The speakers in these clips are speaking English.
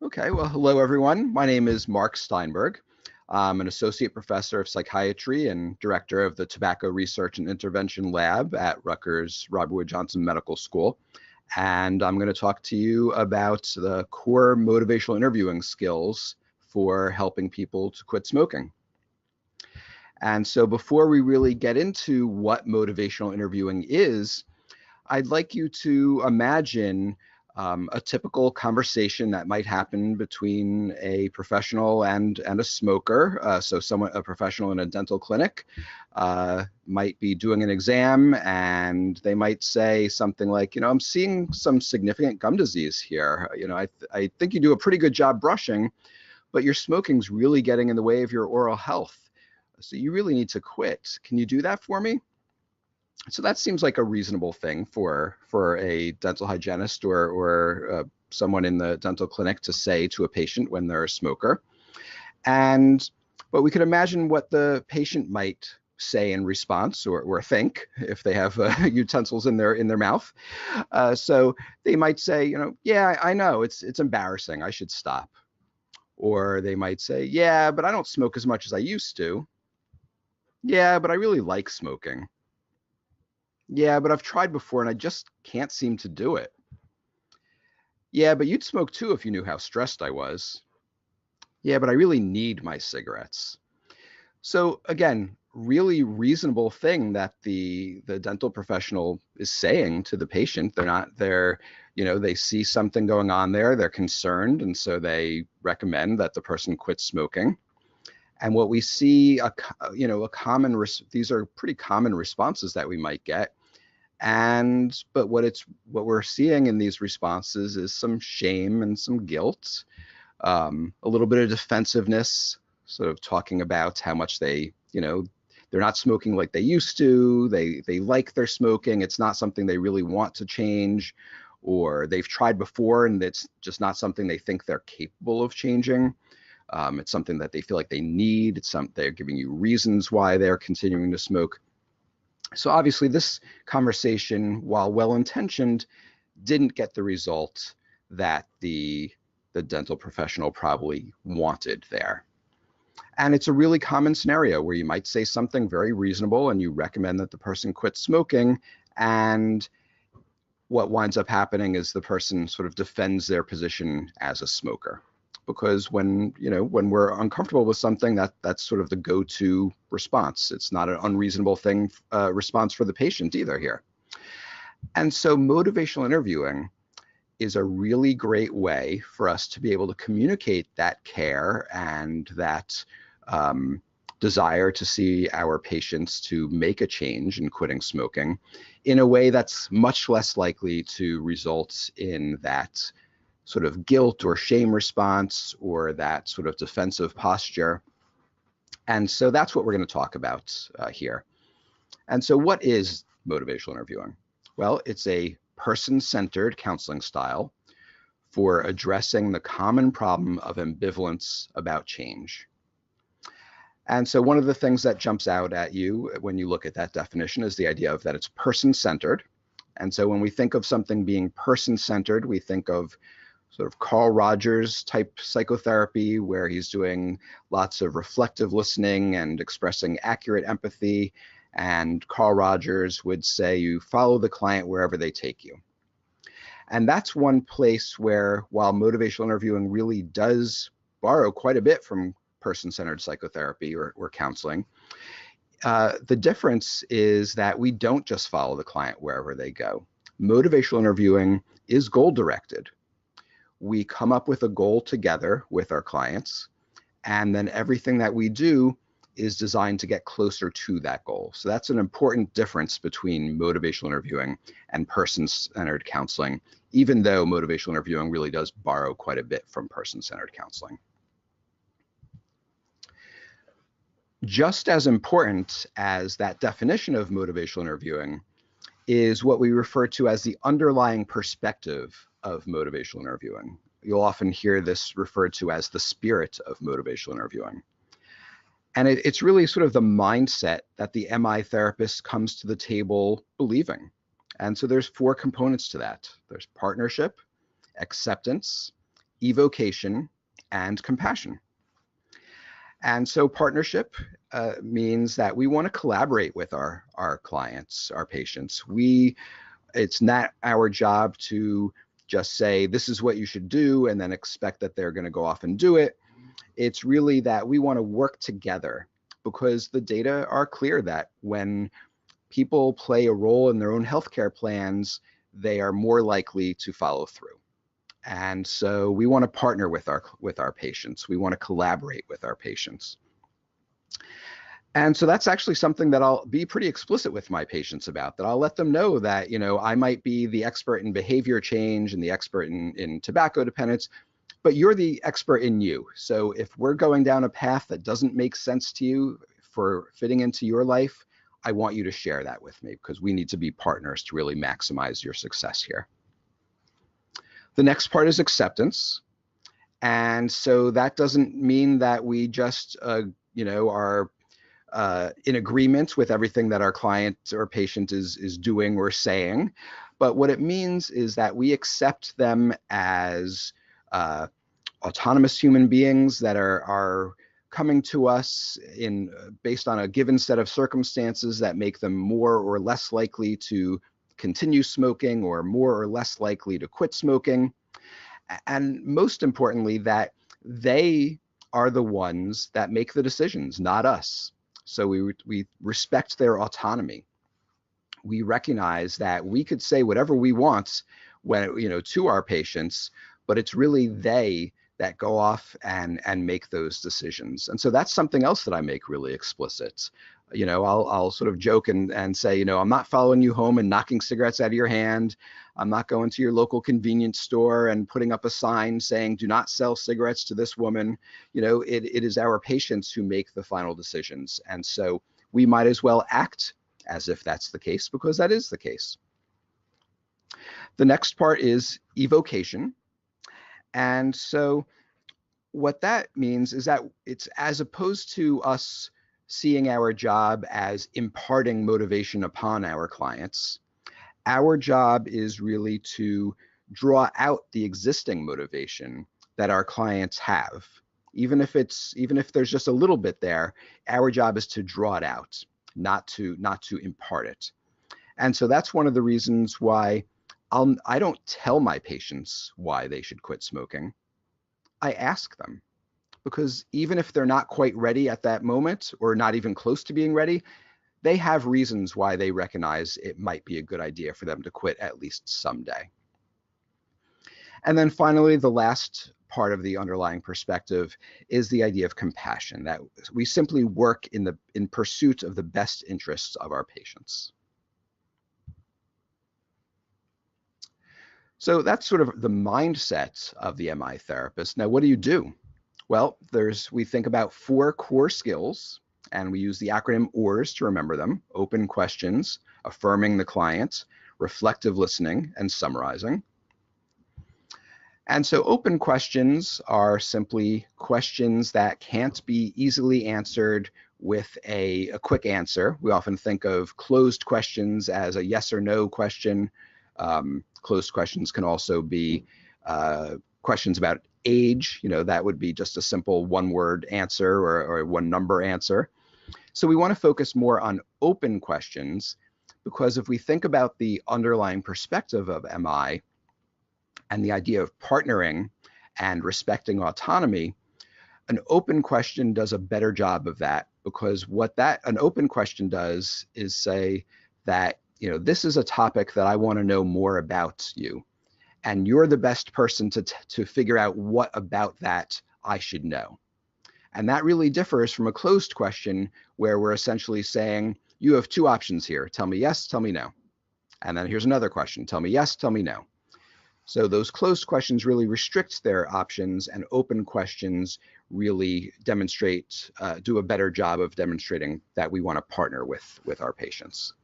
Okay, well, hello everyone. My name is Marc Steinberg. I'm an associate professor of psychiatry and director of the Tobacco Research and Intervention Lab at Rutgers Robert Wood Johnson Medical School. And I'm going to talk to you about the core motivational interviewing skills for helping people to quit smoking. And so before we really get into what motivational interviewing is, I'd like you to imagine a typical conversation that might happen between a professional and a smoker. So a professional in a dental clinic might be doing an exam and they might say something like, I'm seeing some significant gum disease here. I think you do a pretty good job brushing, but your smoking's really getting in the way of your oral health. So you really need to quit. Can you do that for me? So that seems like a reasonable thing for a dental hygienist or someone in the dental clinic to say to a patient when they're a smoker. But we could imagine what the patient might say in response or think if they have utensils in their mouth. So they might say, yeah, I know it's embarrassing. I should stop. Or they might say, yeah, but I don't smoke as much as I used to. Yeah, but I really like smoking. Yeah, but I've tried before and I just can't seem to do it. Yeah, but you'd smoke too if you knew how stressed I was. Yeah, but I really need my cigarettes. So again, really reasonable thing that the dental professional is saying to the patient. They see something going on there, they're concerned, and so they recommend that the person quit smoking. And what we see, these are pretty common responses that we might get. But what we're seeing in these responses is some shame and some guilt, a little bit of defensiveness, sort of talking about how much they're not smoking like they used to. They like their smoking. It's not something they really want to change, or they've tried before and it's just not something they think they're capable of changing. It's something that they feel like they need. They're giving you reasons why they're continuing to smoke. So obviously this conversation, while well-intentioned, didn't get the result that the dental professional probably wanted there. And it's a really common scenario where you might say something very reasonable and you recommend that the person quit smoking, and what winds up happening is the person sort of defends their position as a smoker. Because when we're uncomfortable with something, that's sort of the go-to response. It's not an unreasonable response for the patient either here. And so motivational interviewing is a really great way for us to be able to communicate that care and that desire to see our patients to make a change in quitting smoking in a way that's much less likely to result in that sort of guilt or shame response or that sort of defensive posture. And so that's what we're going to talk about here. And so what is motivational interviewing? Well, it's a person-centered counseling style for addressing the common problem of ambivalence about change. And so one of the things that jumps out at you when you look at that definition is the idea of that it's person-centered. And so when we think of something being person-centered, we think of sort of Carl Rogers type psychotherapy, where he's doing lots of reflective listening and expressing accurate empathy. And Carl Rogers would say you follow the client wherever they take you. And that's one place where, while motivational interviewing really does borrow quite a bit from person-centered psychotherapy or counseling, the difference is that we don't just follow the client wherever they go. Motivational interviewing is goal-directed. We come up with a goal together with our clients, and then everything that we do is designed to get closer to that goal. So that's an important difference between motivational interviewing and person-centered counseling, even though motivational interviewing really does borrow quite a bit from person-centered counseling. Just as important as that definition of motivational interviewing is what we refer to as the underlying perspective of motivational interviewing. You'll often hear this referred to as the spirit of motivational interviewing. And it's really sort of the mindset that the MI therapist comes to the table believing. And so there's 4 components to that. There's partnership, acceptance, evocation, and compassion. And so partnership means that we want to collaborate with our clients, our patients. It's not our job to just say, this is what you should do, and then expect that they're going to go off and do it. It's really that we want to work together, because the data are clear that when people play a role in their own healthcare plans, they are more likely to follow through. And so we want to partner with our patients. We want to collaborate with our patients. And so that's actually something that I'll be pretty explicit with my patients about, that I'll let them know that, I might be the expert in behavior change and the expert in tobacco dependence, but you're the expert in you. So if we're going down a path that doesn't make sense to you for fitting into your life, I want you to share that with me, because we need to be partners to really maximize your success here. The next part is acceptance. And so that doesn't mean that we just, are in agreement with everything that our client or patient is doing or saying. But what it means is that we accept them as autonomous human beings that are coming to us based on a given set of circumstances that make them more or less likely to continue smoking or more or less likely to quit smoking. And most importantly, that they are the ones that make the decisions, not us. So we respect their autonomy. We recognize that we could say whatever we want to our patients, but it's really they that go off and make those decisions. And so that's something else that I make really explicit. I'll sort of joke and say, I'm not following you home and knocking cigarettes out of your hand. I'm not going to your local convenience store and putting up a sign saying, do not sell cigarettes to this woman. It is our patients who make the final decisions. And so we might as well act as if that's the case, because that is the case. The next part is evocation. And so what that means is that it's, as opposed to us seeing our job as imparting motivation upon our clients, our job is really to draw out the existing motivation that our clients have. Even if there's just a little bit there, our job is to draw it out, not to impart it. And so that's one of the reasons why I don't tell my patients why they should quit smoking. I ask them, because even if they're not quite ready at that moment, or not even close to being ready, they have reasons why they recognize it might be a good idea for them to quit at least someday. And then finally, the last part of the underlying perspective is the idea of compassion, that we simply work in pursuit of the best interests of our patients. So that's sort of the mindset of the MI therapist. Now, what do you do? Well, we think about 4 core skills, and we use the acronym OARS to remember them: open questions, affirming the client, reflective listening, and summarizing. And so open questions are simply questions that can't be easily answered with a quick answer. We often think of closed questions as a yes or no question. Closed questions can also be questions about age. That would be just a simple one-word answer or one-number answer. So we want to focus more on open questions, because if we think about the underlying perspective of MI and the idea of partnering and respecting autonomy, an open question does a better job of that, because an open question does is say that, this is a topic that I want to know more about you, and you're the best person to figure out what about that I should know. And that really differs from a closed question, where we're essentially saying, you have 2 options here. Tell me yes, tell me no. And then here's another question. Tell me yes, tell me no. So those closed questions really restrict their options, and open questions really do a better job of demonstrating that we want to partner with our patients.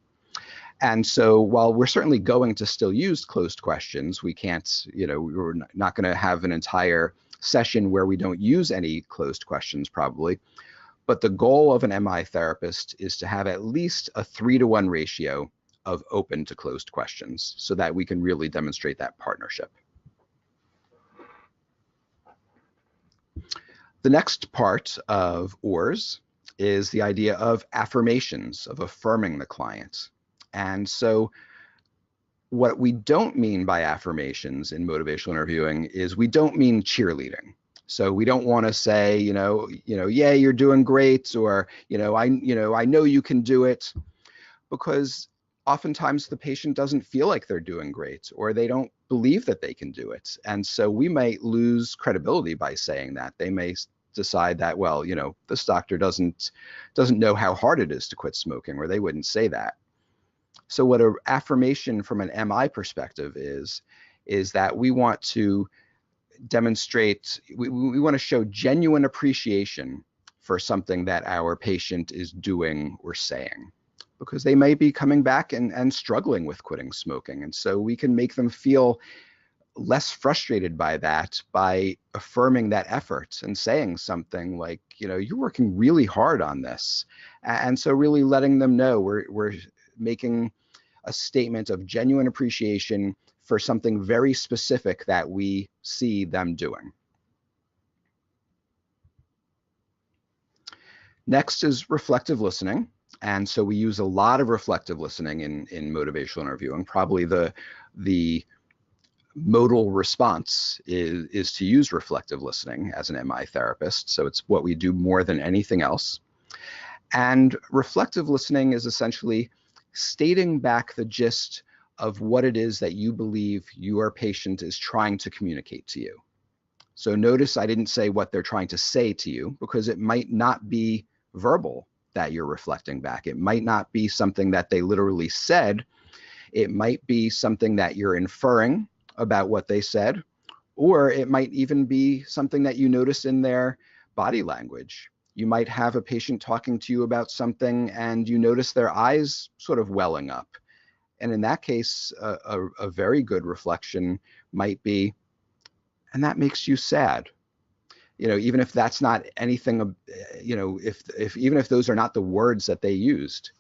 And so while we're certainly going to still use closed questions, we can't, we're not going to have an entire session where we don't use any closed questions probably. But the goal of an MI therapist is to have at least a 3-to-1 ratio of open to closed questions, so that we can really demonstrate that partnership. The next part of OARS is the idea of affirmations, of affirming the client. And so what we don't mean by affirmations in motivational interviewing is we don't mean cheerleading. So we don't want to say, yeah, you're doing great, or, I know you can do it, because oftentimes the patient doesn't feel like they're doing great, or they don't believe that they can do it. And so we might lose credibility by saying that. They may decide that, well, this doctor doesn't know how hard it is to quit smoking, or they wouldn't say that. So what an affirmation from an MI perspective is that we want to demonstrate, we want to show genuine appreciation for something that our patient is doing or saying, because they may be coming back and struggling with quitting smoking. And so we can make them feel less frustrated by that by affirming that effort and saying something like, you're working really hard on this. And so really letting them know we're making a statement of genuine appreciation for something very specific that we see them doing. Next is reflective listening. And so we use a lot of reflective listening in motivational interviewing. Probably the modal response is to use reflective listening as an MI therapist. So it's what we do more than anything else. And reflective listening is essentially stating back the gist of what it is that you believe your patient is trying to communicate to you. So notice I didn't say what they're trying to say to you, because it might not be verbal that you're reflecting back. It might not be something that they literally said. It might be something that you're inferring about what they said, or it might even be something that you notice in their body language. You might have a patient talking to you about something and you notice their eyes sort of welling up. And in that case, a very good reflection might be, and that makes you sad. Even if that's not anything, even if those are not the words that they used.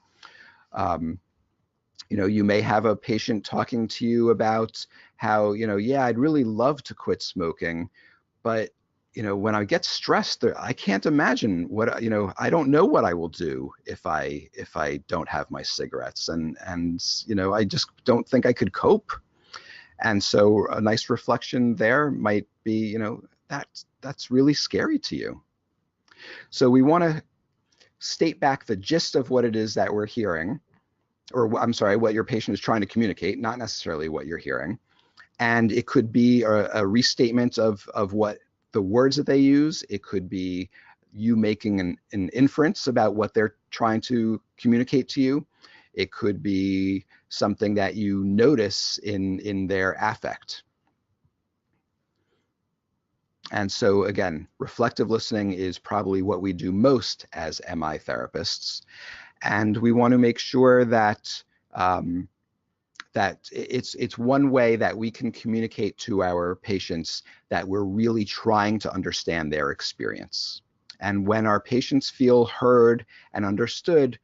You may have a patient talking to you about how, yeah, I'd really love to quit smoking, but when I get stressed, I can't imagine what, I don't know what I will do if I don't have my cigarettes, and I just don't think I could cope. And so a nice reflection there might be, that's really scary to you. So we want to state back the gist of what it is that we're hearing, or I'm sorry, what your patient is trying to communicate, not necessarily what you're hearing. And it could be a restatement of what the words that they use. It could be you making an inference about what they're trying to communicate to you. It could be something that you notice in their affect. And so again, reflective listening is probably what we do most as MI therapists. And we want to make sure that that it's one way that we can communicate to our patients that we're really trying to understand their experience. And when our patients feel heard and understood,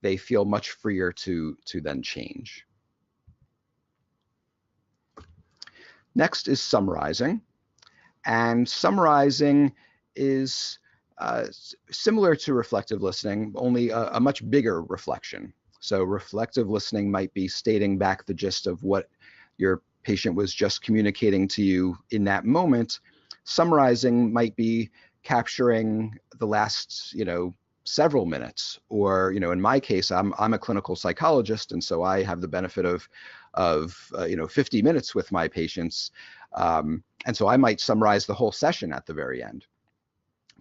they feel much freer to then change. Next is summarizing. And summarizing is similar to reflective listening, only a much bigger reflection. So reflective listening might be stating back the gist of what your patient was just communicating to you in that moment. Summarizing might be capturing the last, several minutes, or, in my case, I'm a clinical psychologist, and so I have the benefit of 50 minutes with my patients. And so I might summarize the whole session at the very end.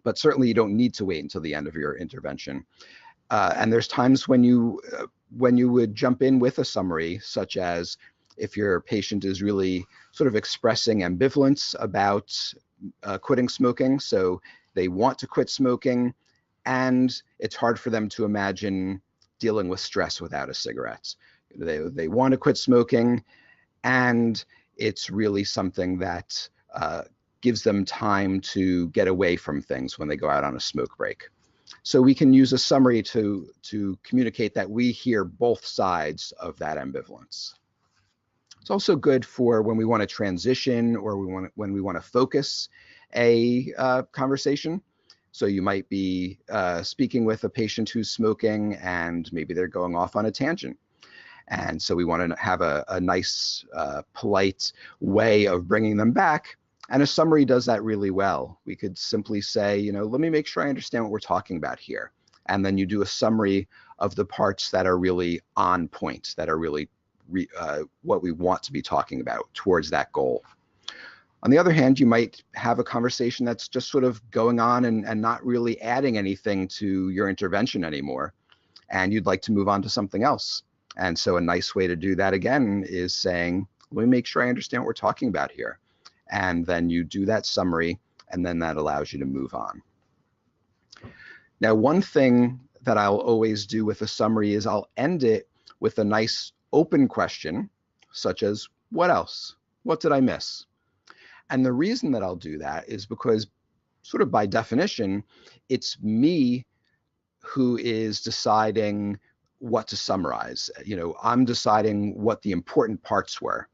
But certainly you don't need to wait until the end of your intervention. And there's times when you would jump in with a summary, such as if your patient is really sort of expressing ambivalence about quitting smoking. So they want to quit smoking, and it's hard for them to imagine dealing with stress without a cigarette. They want to quit smoking, and it's really something that gives them time to get away from things when they go out on a smoke break. So we can use a summary to communicate that we hear both sides of that ambivalence. It's also good for when we want to transition, or when we want to focus a conversation. So you might be speaking with a patient who's smoking, and maybe they're going off on a tangent. And so we want to have a nice, polite way of bringing them back. And a summary does that really well. We could simply say, let me make sure I understand what we're talking about here. And then you do a summary of the parts that are really on point, that are really what we want to be talking about towards that goal. On the other hand, you might have a conversation that's just sort of going on and not really adding anything to your intervention anymore, and you'd like to move on to something else. And so a nice way to do that again is saying, let me make sure I understand what we're talking about here. And then you do that summary, and then that allows you to move on. Now, one thing that I'll always do with a summary is I'll end it with a nice open question, such as, what else? What did I miss? And the reason that I'll do that is because, sort of by definition, it's me who is deciding what to summarize. I'm deciding what the important parts were.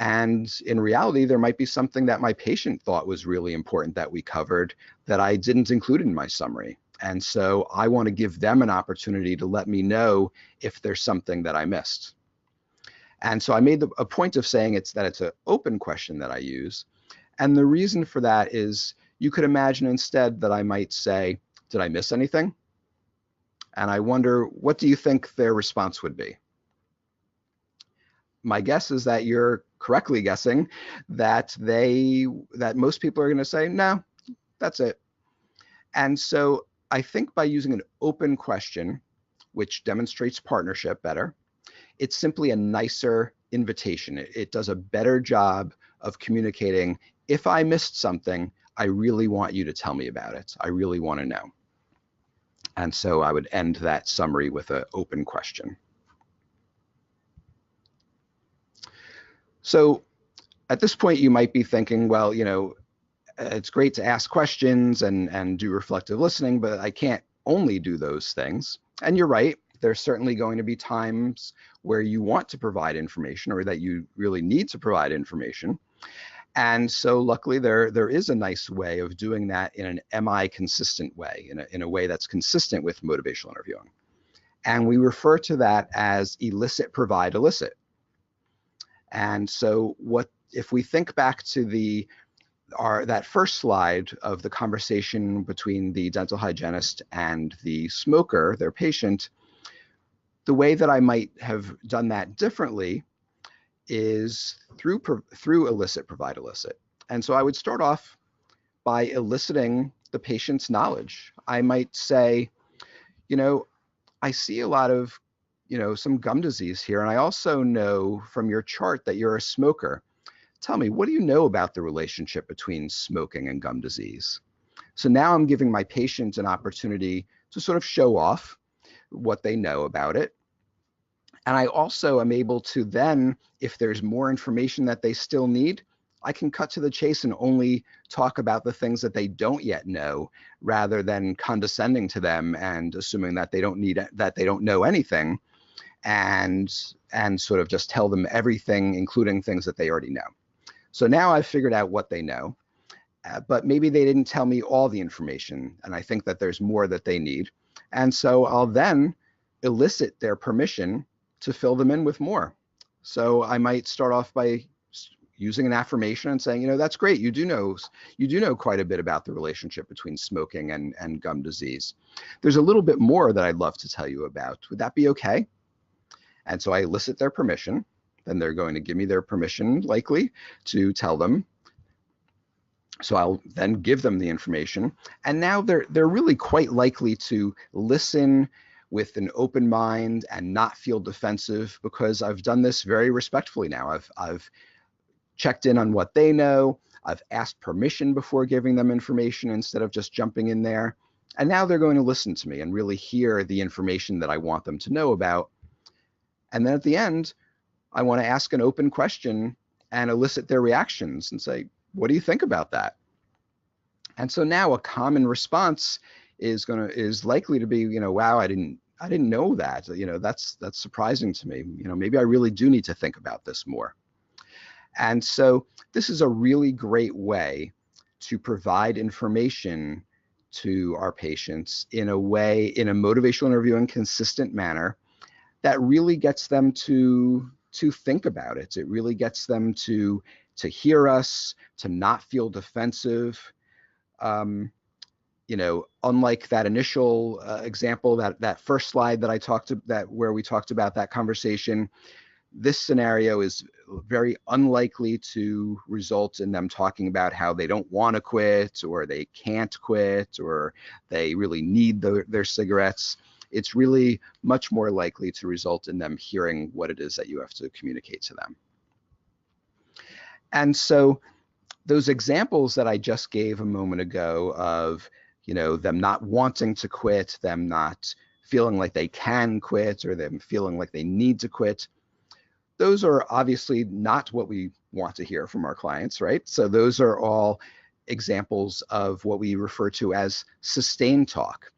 And in reality, there might be something that my patient thought was really important that we covered that I didn't include in my summary. And so I want to give them an opportunity to let me know if there's something that I missed. And so I made a point of saying it's an open question that I use. And the reason for that is you could imagine instead that I might say, did I miss anything? And I wonder, what do you think their response would be? My guess is that you're correctly guessing that most people are going to say, no, that's it. And so I think by using an open question, which demonstrates partnership better, it's simply a nicer invitation. It does a better job of communicating, if I missed something, I really want you to tell me about it. I really want to know. And so I would end that summary with an open question. So at this point, you might be thinking, well, it's great to ask questions and do reflective listening, but I can't only do those things. And you're right. There's certainly going to be times where you want to provide information or that you really need to provide information. And so luckily there is a nice way of doing that in an MI consistent way, in a way that's consistent with motivational interviewing. And we refer to that as elicit, provide, elicit. And so if we think back to that first slide of the conversation between the dental hygienist and the smoker, their patient, the way that I might have done that differently is through elicit, provide, elicit. And so I would start off by eliciting the patient's knowledge. I might say, I see a lot of, some gum disease here. And I also know from your chart that you're a smoker. Tell me, what do you know about the relationship between smoking and gum disease? So now I'm giving my patient an opportunity to sort of show off what they know about it. And I also am able to then, if there's more information that they still need, I can cut to the chase and only talk about the things that they don't yet know, rather than condescending to them and assuming that they don't know anything, and sort of just tell them everything, including things that they already know. So now I've figured out what they know, but maybe they didn't tell me all the information, and I think that there's more that they need. And so I'll then elicit their permission to fill them in with more. So I might start off by using an affirmation and saying, that's great. You do know quite a bit about the relationship between smoking and gum disease. There's a little bit more that I'd love to tell you about. Would that be okay? And so I elicit their permission. Then they're going to give me their permission, likely, to tell them. So I'll then give them the information. And now they're really quite likely to listen with an open mind and not feel defensive, because I've done this very respectfully now. I've checked in on what they know. I've asked permission before giving them information instead of just jumping in there. And now they're going to listen to me and really hear the information that I want them to know about. And then at the end, I want to ask an open question and elicit their reactions and say, what do you think about that? And so now a common response is likely to be, wow, I didn't know that. That's surprising to me. Maybe I really do need to think about this more. And so this is a really great way to provide information to our patients in a motivational interviewing consistent manner that really gets them to think about it. It really gets them to hear us, to not feel defensive. Unlike that initial example, that first slide that I talked to, where we talked about that conversation, this scenario is very unlikely to result in them talking about how they don't want to quit, or they can't quit, or they really need their cigarettes. It's really much more likely to result in them hearing what it is that you have to communicate to them. And so those examples that I just gave a moment ago of, them not wanting to quit, them not feeling like they can quit, or them feeling like they need to quit, those are obviously not what we want to hear from our clients, right? So those are all examples of what we refer to as sustained talk.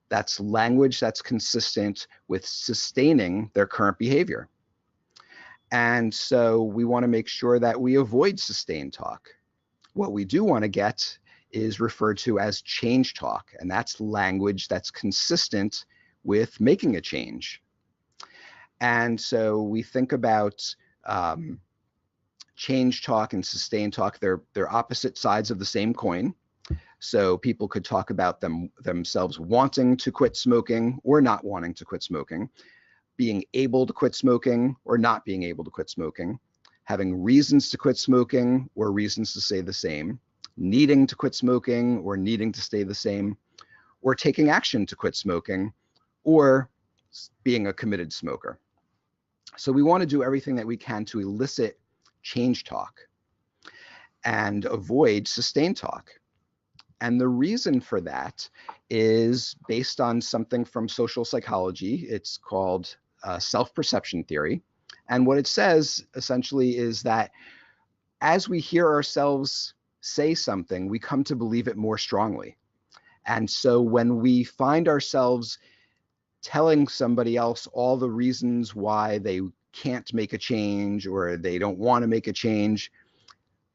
That's language that's consistent with sustaining their current behavior. And so we want to make sure that we avoid sustained talk. What we do want to get is referred to as change talk, and that's language that's consistent with making a change. And so we think about change talk and sustained talk. They're opposite sides of the same coin. So people could talk about themselves wanting to quit smoking or not wanting to quit smoking, being able to quit smoking or not being able to quit smoking, having reasons to quit smoking or reasons to stay the same, needing to quit smoking or needing to stay the same, or taking action to quit smoking, or being a committed smoker. So we want to do everything that we can to elicit change talk and avoid sustained talk. And the reason for that is based on something from social psychology. It's called self-perception theory. And what it says essentially is that as we hear ourselves say something, we come to believe it more strongly. And so when we find ourselves telling somebody else all the reasons why they can't make a change or they don't want to make a change,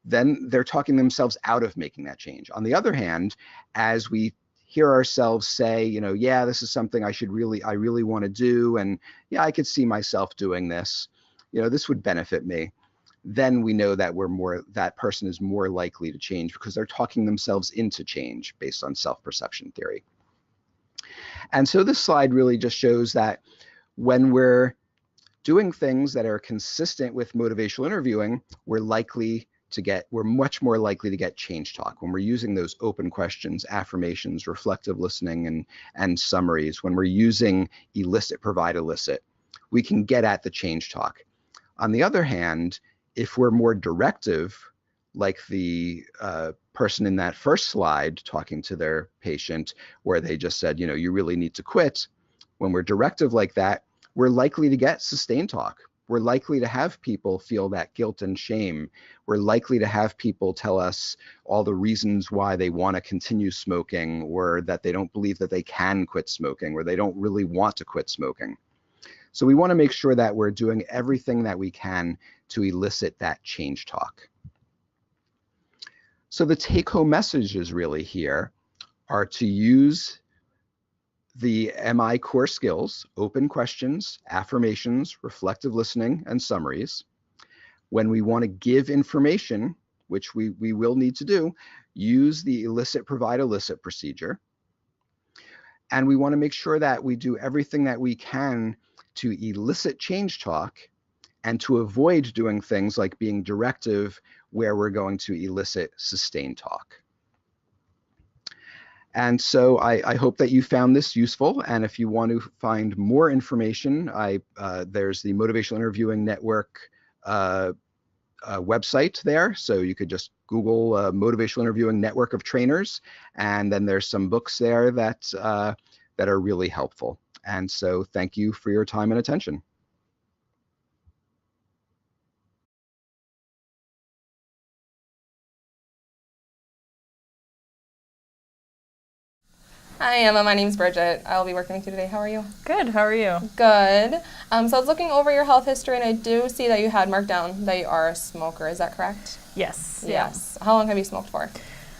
then they're talking themselves out of making that change. On the other hand, as we hear ourselves say, yeah, this is something I really want to do, and yeah, I could see myself doing this, this would benefit me, then we know that that person is more likely to change because they're talking themselves into change based on self-perception theory. And so this slide really just shows that when we're doing things that are consistent with motivational interviewing, we're much more likely to get change talk. When we're using those open questions, affirmations, reflective listening, and summaries, when we're using elicit, provide, elicit, we can get at the change talk. On the other hand, if we're more directive, like the person in that first slide talking to their patient, where they just said, you really need to quit, when we're directive like that, we're likely to get sustained talk. We're likely to have people feel that guilt and shame. We're likely to have people tell us all the reasons why they want to continue smoking, or that they don't believe that they can quit smoking, or they don't really want to quit smoking. So we want to make sure that we're doing everything that we can to elicit that change talk. So the take-home messages really here are to use the MI core skills: open questions, affirmations, reflective listening, and summaries. When we want to give information, which we will need to do, use the elicit, provide, elicit procedure. And we want to make sure that we do everything that we can to elicit change talk and to avoid doing things like being directive, where we're going to elicit sustained talk. And so I hope that you found this useful. And if you want to find more information, there's the Motivational Interviewing Network website there. So you could just Google Motivational Interviewing Network of Trainers, and then there's some books there that are really helpful. And so thank you for your time and attention. Hi, Emma. My name's Bridget. I'll be working with you today. How are you? Good. How are you? Good. So I was looking over your health history, and I do see that you had marked down that you are a smoker. Is that correct? Yes. Yes. How long have you smoked for?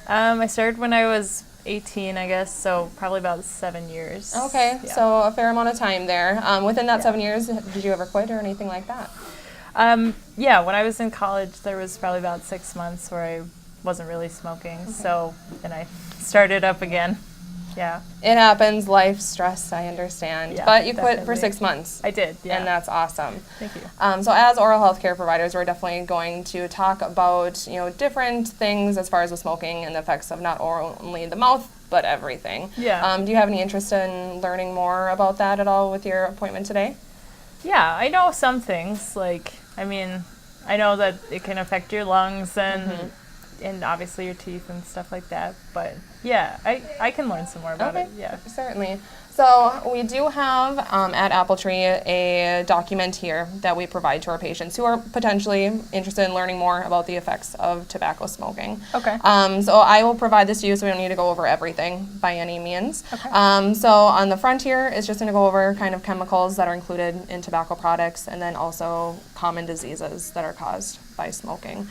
I started when I was 18, I guess, so probably about 7 years. Okay, Yeah. so a fair amount of time there. Within that 7 years, did you ever quit or anything like that? Yeah, when I was in college, there was probably about 6 months where I wasn't really smoking, so then I started up again. Yeah. It happens, life, stress, I understand. Yeah, but you quit for definitely. 6 months. I did, yeah. And that's awesome. Thank you. So as oral health care providers, we're definitely going to talk about, different things as far as with smoking and the effects of not only the mouth, but everything. Yeah. Do you have any interest in learning more about that at all with your appointment today? Yeah, I know some things, I know that it can affect your lungs and obviously your teeth and stuff like that. But yeah, I can learn some more about it. Yeah, certainly. So we do have at Appletree a document here that we provide to our patients who are potentially interested in learning more about the effects of tobacco smoking. Okay. So I will provide this to you so we don't need to go over everything by any means. Okay. So on the front here is just going to go over kind of chemicals that are included in tobacco products and then also common diseases that are caused by smoking.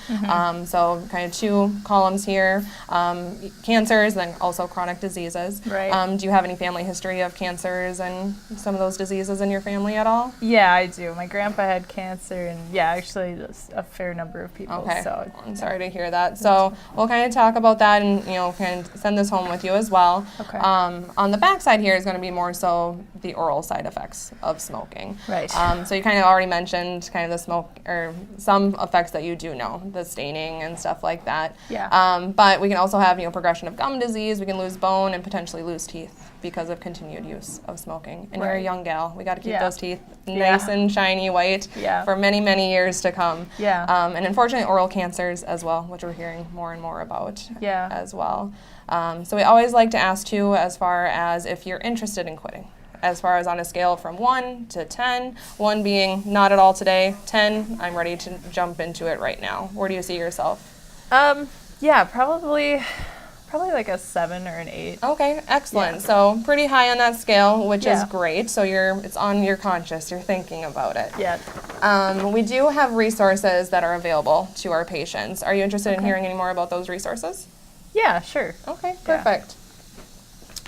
So kind of 2 columns here, cancers, then also chronic diseases. Right. Do you have any family history of cancers and some of those diseases in your family at all? Yeah, I do. My grandpa had cancer, and yeah, actually a fair number of people. Okay. So I'm sorry to hear that. So we'll kind of talk about that and, kind of send this home with you as well. Okay. On the back side here is going to be more so the oral side effects of smoking. Right. So you kind of already mentioned kind of the smoke or some effects that you do know, the staining and stuff like that. Yeah. But we can also have, progression of gum disease. We can lose bone and potentially lose teeth because of continued use of smoking. And you're a Right. young gal. We got to keep Yeah. those teeth nice and shiny white Yeah. for many, many years to come. Yeah. And unfortunately, oral cancers as well, which we're hearing more and more about Yeah. as well. So we always like to ask too, as far as if you're interested in quitting, as far as on a scale from 1 to 10, 1 being not at all today, 10, I'm ready to jump into it right now. Where do you see yourself? Yeah, probably like a 7 or an 8. Okay, excellent. Yeah. So pretty high on that scale, which is Yeah. great. So it's on your conscious, you're thinking about it. Yeah. We do have resources that are available to our patients. Are you interested in Okay. hearing any more about those resources? Yeah, sure. Okay, Yeah. perfect.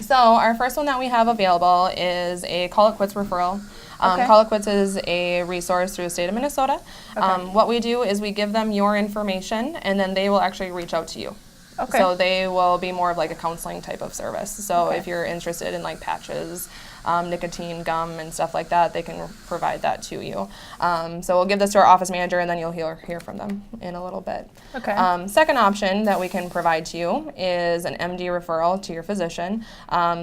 So our first one that we have available is a Call It Quits referral. Okay. Call It Quits is a resource through the state of Minnesota. Okay. What we do is we give them your information, and then they will actually reach out to you. Okay. So they will be more of like a counseling type of service. So Okay. if you're interested in like patches, nicotine, gum, and stuff like that, they can provide that to you. So we'll give this to our office manager, and then you'll hear from them in a little bit. Okay. Second option that we can provide to you is an MD referral to your physician.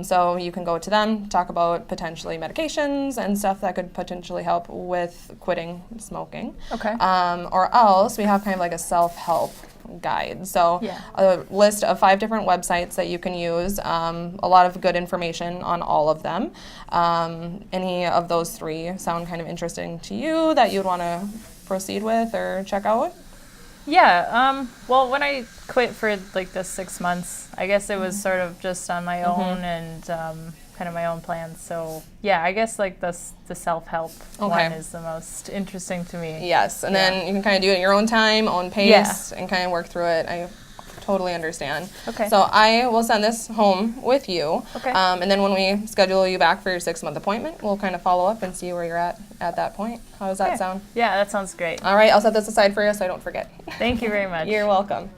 So you can go to them, talk about potentially medications and stuff that could potentially help with quitting smoking. Okay. Or else we have kind of like a self-help guide. So Yeah. a list of 5 different websites that you can use, a lot of good information on all of them. Any of those 3 sound kind of interesting to you that you'd want to proceed with or check out? Yeah. Well, when I quit for like the 6 months, I guess it was sort of just on my own and kind of my own plans. So yeah, I guess like the self-help one is the most interesting to me. Yes, and then you can kind of do it at your own time, own pace, and kind of work through it. I totally understand. Okay. So I will send this home with you. Okay. And then when we schedule you back for your 6-month appointment, we'll kind of follow up and see where you're at that point. How does that sound? Yeah, that sounds great. All right, I'll set this aside for you so I don't forget. Thank you very much. You're welcome.